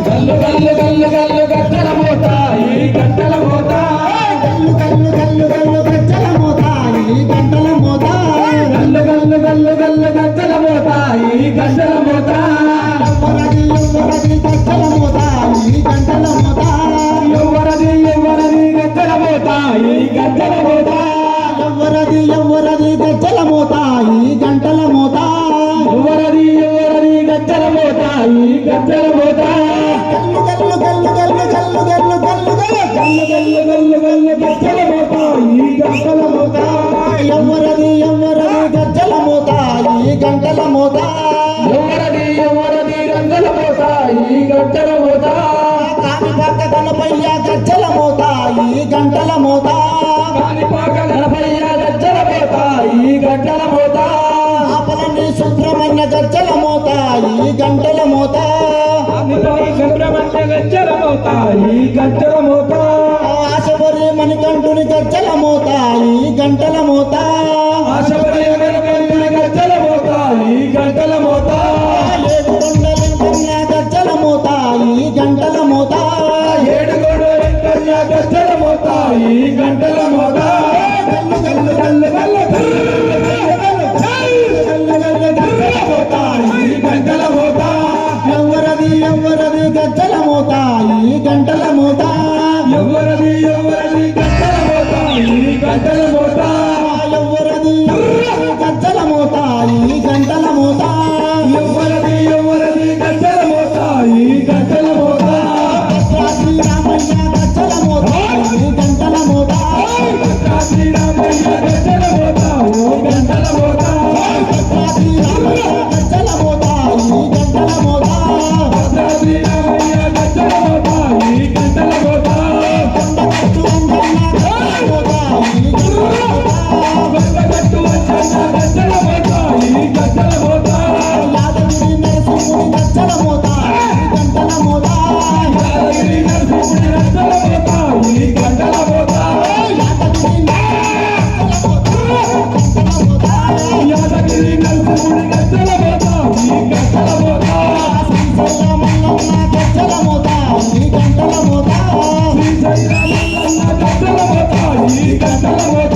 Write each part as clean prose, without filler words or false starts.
గల్లు గల్లు గల్లు గల్లు గజ్జల మోత ఈ గంటల మోత గల్లు గల్లు గల్లు గల్లు గజ్జల మోత ఈ గంటల మోత గల్లు గల్లు గల్లు గల్లు గజ్జల మోత ఈ గంటల మోత ఎవరది గజ్జల మోత ఈ గంటల మోత ఎవరది గజ్జల మోత ఈ గంటల మోత ఎవరది గజ్జల మోత ఈ గంటల మోత ఎవరది గజ్జల మోత ఈ గంటల మోత గల్లు గల్లు గల్లు గల్లు గల్లు గల్లు గల్లు గల్లు గల్లు గల్లు గజ్జల మోత ఈ గంటల మోత ఎవరది గజ్జల మోత ఈ గంటల మోత ఎవరది గజ్జల మోత ఈ గంటల మోత కాణిపాక గణపయ్య గజ్జల మోత ఈ గంటల మోత కాణిపాక గణపయ్య గజ్జల మోత ఈ గంటల మోత ఆపలని సుబ్రహ్మణ్య గజ్జల మోత ఈ గంటల మోత కాణిపాక సుబ్రహ్మణ్య గజ్జల మోత ఈ గంటల మోత ఆశబరి మణికంఠుని గజ్జల మోత ఈ గంటల మోత ఆశబరి మణికంఠుని గజ్జల మోత ఈ గంటల మోత ఏడుకొండలింకన్న గజ్జల మోత ఈ గంటల మోత ఏడుగోడు వెంకన్న గజ్జల మోత ఈ గంటల మోత గల్లు గల్లు గల్లు గల్లు గజ్జల మోత ఈ గంటల మోత ఎవరది గజ్జల మోత ఈ గంటల మోత ఎవరది గజ్జల మోత ఈ గంటల మోత ఎవరది గజ్జల మోత ఈ గంటల మోత ఎవరది గజ్జల మోత ఈ గంటల మోత శ్రీరామయ్య గజ్జల మోత ఈ గంటల మోత శ్రీరామయ్య గజ్జల మోత ఓ గంటల మోత శ్రీరామయ్య గజ్జల మోత ఈ గంటల మోత శ్రీరామయ్య గజ్జల మోత ఈ గంటల మోత కొండగట్టు అంజన్న గజ్జల మోత ఈ గంటల మోత యాదగిరి నరసింహుని గజ్జల మోత ఈ గంటల మోత యాదగిరి నరసింహుని గజ్జల మోత ఈ గంటల మోత యాదగిరి నరసింహుని గజ్జల మోత ఈ గంటల మోత శ్రీశైల మల్లన్న గజ్జల మోత ఈ గంటల మోత శ్రీశైలమల్లన్న గజ్జల మోత ఈ గంటల మోత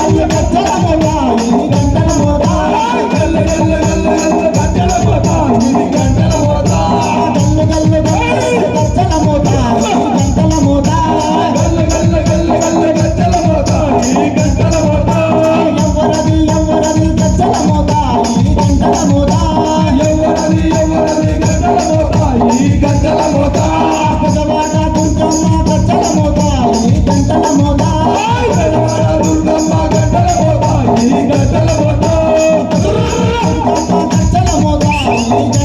గల్లు గజ్జల మోత ఈ గంటల మోత గల్లు గల్లు గల్లు గల్లు గజ్జల మోత ఈ గంటల మోత గల్లు గజ్జల మోత ఈ గంటల మోత గల్లు గల్లు గల్లు గల్లు గజ్జల మోత ఈ గంటల మోత ఎవరది గజ్జల మోత ఈ గంటల మోత ఎవరది గజ్జల మోత ఈ గంటల మోత పెదవాడ దుర్గమ్మ గజ్జల మోత ఈ గంటల మోత పెదవాడ దుర్గమ్మ గంటల మోత ఈ గంటల మోత గజ్జల మోత ఈ